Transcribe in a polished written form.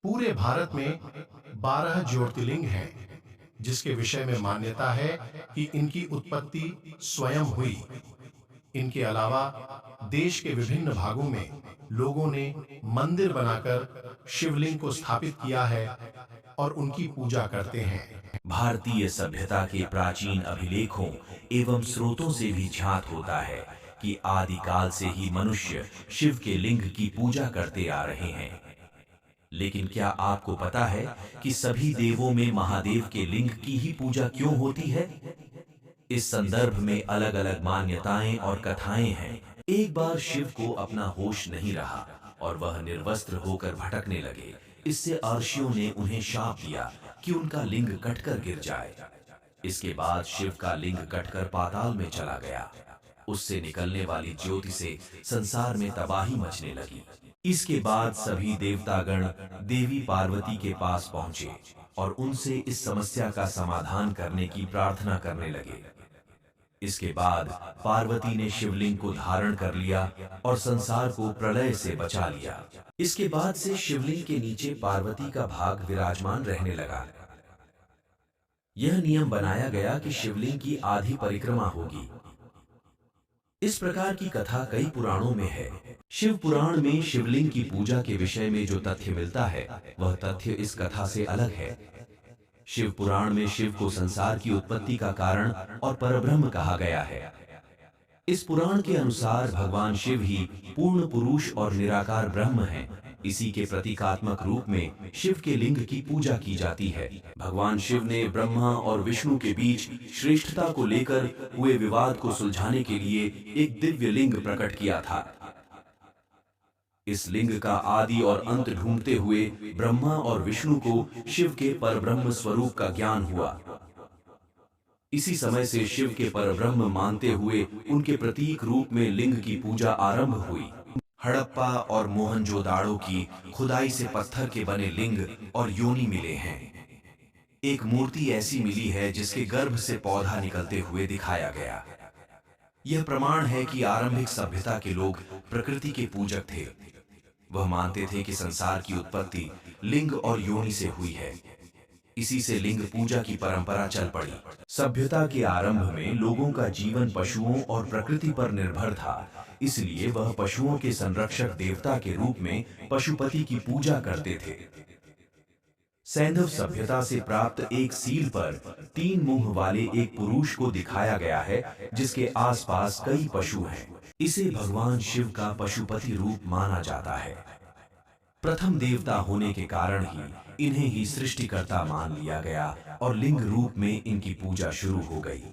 पूरे भारत में 12 ज्योतिर्लिंग हैं, जिसके विषय में मान्यता है कि इनकी उत्पत्ति स्वयं हुई। इनके अलावा देश के विभिन्न भागों में लोगों ने मंदिर बनाकर शिवलिंग को स्थापित किया है और उनकी पूजा करते हैं। भारतीय सभ्यता के प्राचीन अभिलेखों एवं स्रोतों से भी ज्ञात होता है कि आदिकाल से ही मनुष्य शिव के लिंग की पूजा करते आ रहे हैं। लेकिन क्या आपको पता है कि सभी देवों में महादेव के लिंग की ही पूजा क्यों होती है? इस संदर्भ में अलग अलग मान्यताएं और कथाएं हैं। एक बार शिव को अपना होश नहीं रहा और वह निर्वस्त्र होकर भटकने लगे। इससे अर्षियों ने उन्हें शाप दिया कि उनका लिंग कटकर गिर जाए। इसके बाद शिव का लिंग कटकर पाताल में चला गया। उससे निकलने वाली ज्योति से संसार में तबाही मचने लगी। इसके बाद सभी देवतागण देवी पार्वती के पास पहुंचे और उनसे इस समस्या का समाधान करने की प्रार्थना करने लगे। इसके बाद पार्वती ने शिवलिंग को धारण कर लिया और संसार को प्रलय से बचा लिया। इसके बाद से शिवलिंग के नीचे पार्वती का भाग विराजमान रहने लगा। यह नियम बनाया गया कि शिवलिंग की आधी परिक्रमा होगी। इस प्रकार की कथा कई पुराणों में है। शिव पुराण में शिवलिंग की पूजा के विषय में जो तथ्य मिलता है, वह तथ्य इस कथा से अलग है। शिव पुराण में शिव को संसार की उत्पत्ति का कारण और परब्रह्म कहा गया है। इस पुराण के अनुसार भगवान शिव ही पूर्ण पुरुष और निराकार ब्रह्म हैं। इसी के प्रतीकात्मक रूप में शिव के लिंग की पूजा की जाती है। भगवान शिव ने ब्रह्मा और विष्णु के बीच श्रेष्ठता को लेकर हुए विवाद को सुलझाने के लिए एक दिव्य लिंग प्रकट किया था। इस लिंग का आदि और अंत ढूंढते हुए ब्रह्मा और विष्णु को शिव के परब्रह्म स्वरूप का ज्ञान हुआ। इसी समय से शिव के परब्रह्म मानते हुए उनके प्रतीक रूप में लिंग की पूजा आरंभ हुई। हड़प्पा और मोहनजोदाड़ो की खुदाई से पत्थर के बने लिंग और योनि मिले हैं। एक मूर्ति ऐसी मिली है जिसके गर्भ से पौधा निकलते हुए दिखाया गया। यह प्रमाण है कि आरंभिक सभ्यता के लोग प्रकृति के पूजक थे। वह मानते थे कि संसार की उत्पत्ति लिंग और योनि से हुई है। इसी से लिंग पूजा की परंपरा चल पड़ी। सभ्यता के आरंभ में लोगों का जीवन पशुओं और प्रकृति पर निर्भर था, इसलिए वह पशुओं के संरक्षक देवता के रूप में पशुपति की पूजा करते थे। सैंधव सभ्यता से प्राप्त एक सील पर 3 मुंह वाले एक पुरुष को दिखाया गया है, जिसके आसपास कई पशु हैं। इसे भगवान शिव का पशुपति रूप माना जाता है। प्रथम देवता होने के कारण ही इन्हें ही सृष्टिकर्ता मान लिया गया और लिंग रूप में इनकी पूजा शुरू हो गई।